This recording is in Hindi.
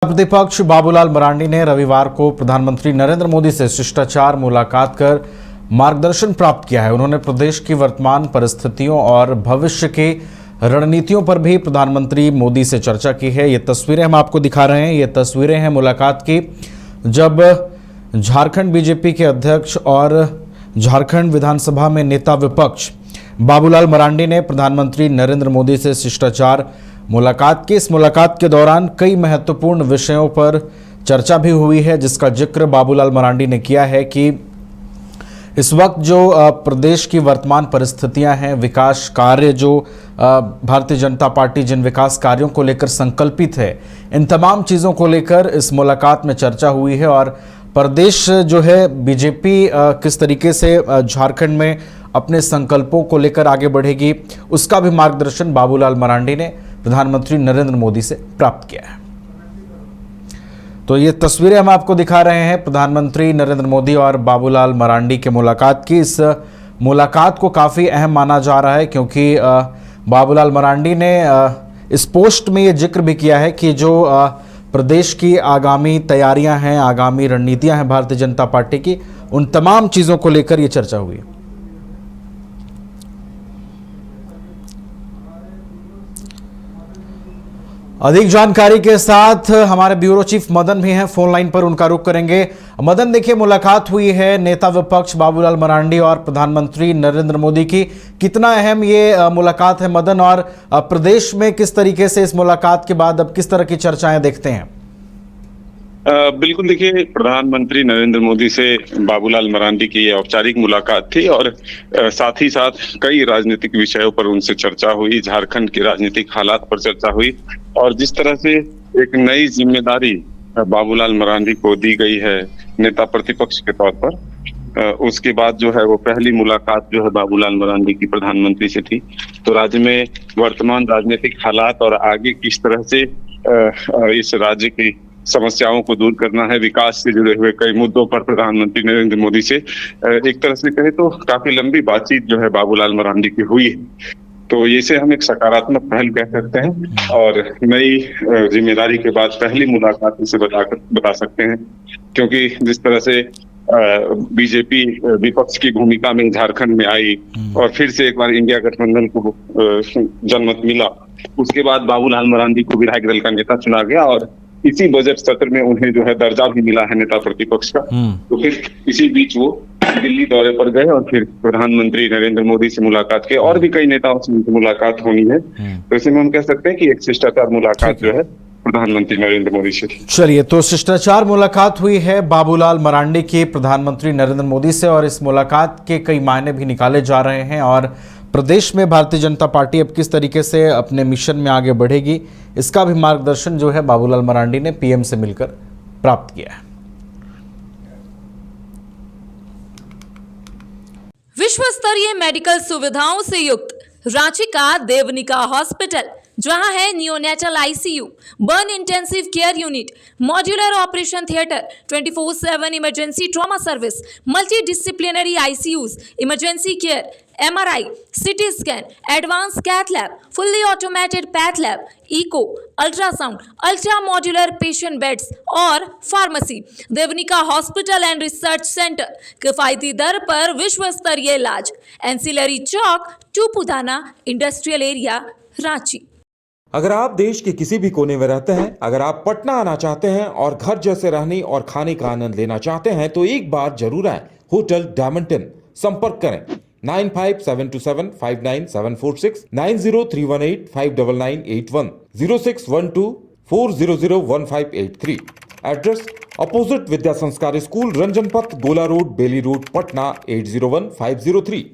प्रतिपक्ष बाबूलाल मरांडी ने रविवार को प्रधानमंत्री नरेंद्र मोदी से शिष्टाचार मुलाकात कर मार्गदर्शन प्राप्त किया है। उन्होंने प्रदेश की वर्तमान परिस्थितियों और भविष्य की रणनीतियों पर भी प्रधानमंत्री मोदी से चर्चा की है। ये तस्वीरें हम आपको दिखा रहे हैं। ये तस्वीरें हैं मुलाकात की, जब झारखंड बीजेपी के अध्यक्ष और झारखंड विधानसभा में नेता विपक्ष बाबूलाल मरांडी ने प्रधानमंत्री नरेंद्र मोदी से शिष्टाचार मुलाकात की। इस मुलाकात के दौरान कई महत्वपूर्ण विषयों पर चर्चा भी हुई है, जिसका जिक्र बाबूलाल मरांडी ने किया है कि इस वक्त जो प्रदेश की वर्तमान परिस्थितियां हैं, विकास कार्य जो भारतीय जनता पार्टी जिन विकास कार्यों को लेकर संकल्पित है, इन तमाम चीज़ों को लेकर इस मुलाकात में चर्चा हुई है। और प्रदेश जो है बीजेपी किस तरीके से झारखंड में अपने संकल्पों को लेकर आगे बढ़ेगी, उसका भी मार्गदर्शन बाबूलाल मरांडी ने प्रधानमंत्री नरेंद्र मोदी से प्राप्त किया है। तो ये तस्वीरें हम आपको दिखा रहे हैं प्रधानमंत्री नरेंद्र मोदी और बाबूलाल मरांडी के मुलाकात की। इस मुलाकात को काफ़ी अहम माना जा रहा है, क्योंकि बाबूलाल मरांडी ने इस पोस्ट में ये जिक्र भी किया है कि जो प्रदेश की आगामी तैयारियां हैं, आगामी रणनीतियां हैं भारतीय जनता पार्टी की, उन तमाम चीज़ों को लेकर ये चर्चा हुई। अधिक जानकारी के साथ हमारे ब्यूरो चीफ मदन भी हैं फोन लाइन पर, उनका रुख करेंगे। मदन, देखिए मुलाकात हुई है नेता विपक्ष बाबूलाल मरांडी और प्रधानमंत्री नरेंद्र मोदी की, कितना अहम ये मुलाकात है मदन, और प्रदेश में किस तरीके से इस मुलाकात के बाद अब किस तरह की चर्चाएं देखते हैं? बिल्कुल, देखिए प्रधानमंत्री नरेंद्र मोदी से बाबूलाल मरांडी की ये औपचारिक मुलाकात थी और साथ ही साथ कई राजनीतिक विषयों पर उनसे चर्चा हुई। झारखंड के राजनीतिक हालात पर चर्चा हुई और जिस तरह से एक नई जिम्मेदारी बाबूलाल मरांडी को दी गई है नेता प्रतिपक्ष के तौर पर, उसके बाद जो है वो पहली मुलाकात जो है बाबूलाल मरांडी की प्रधानमंत्री से थी। तो राज्य में वर्तमान राजनीतिक हालात और आगे किस तरह से इस राज्य की समस्याओं को दूर करना है, विकास से जुड़े हुए कई मुद्दों पर प्रधानमंत्री नरेंद्र मोदी से एक तरह से कहे तो काफी लंबी बातचीत जो है बाबूलाल मरांडी की हुई है। तो इसे हम एक सकारात्मक पहल कह सकते हैं और नई जिम्मेदारी के बाद पहली मुलाकात इसे बता सकते हैं, क्योंकि जिस तरह से बीजेपी विपक्ष की भूमिका में झारखंड में आई और फिर से एक बार इंडिया गठबंधन को जनमत मिला, उसके बाद बाबूलाल मरांडी को विधायक दल का नेता चुना गया और इसी बजट सत्र में उन्हें जो है दर्जा भी मिला है नेता प्रतिपक्ष का। तो फिर इसी बीच वो दिल्ली दौरे पर गए और फिर प्रधानमंत्री नरेंद्र मोदी से मुलाकात की और भी कई नेताओं से मुलाकात होनी है। तो इसे में हम कह सकते हैं कि एक शिष्टाचार मुलाकात जो है प्रधानमंत्री नरेंद्र मोदी से। चलिए, तो शिष्टाचार मुलाकात हुई है बाबूलाल मरांडी की प्रधानमंत्री नरेंद्र मोदी से और इस मुलाकात के कई मायने भी निकाले जा रहे हैं और प्रदेश में भारतीय जनता पार्टी अब किस तरीके से अपने मिशन में आगे बढ़ेगी, इसका भी मार्गदर्शन जो है बाबूलाल मरांडी ने पीएम से मिलकर प्राप्त किया है। विश्व स्तरीय मेडिकल सुविधाओं से युक्त रांची का देवनिका हॉस्पिटल, जहां है neonatal ICU, burn intensive care unit, modular operation theatre, 24/7 emergency trauma service, multi disciplinary ICUs, emergency care, MRI, CT scan, advance cath lab, fully automated path lab, echo, ultrasound, ultra modular patient beds और pharmacy. Devnika hospital and research centre, किफायती दर पर विश्व स्तरीय इलाज, ancillary Chowk, Tupudana industrial area, Ranchi. अगर आप देश के किसी भी कोने में रहते हैं, अगर आप पटना आना चाहते हैं और घर जैसे रहने और खाने का आनंद लेना चाहते हैं, तो एक बार जरूर आए होटल डायमंटन। संपर्क करें 9572759746, 9031859981, 0612400153। एड्रेस अपोजिट विद्या संस्कार स्कूल, रंजन पथ, गोला रोड, बेली रोड, पटना 801503।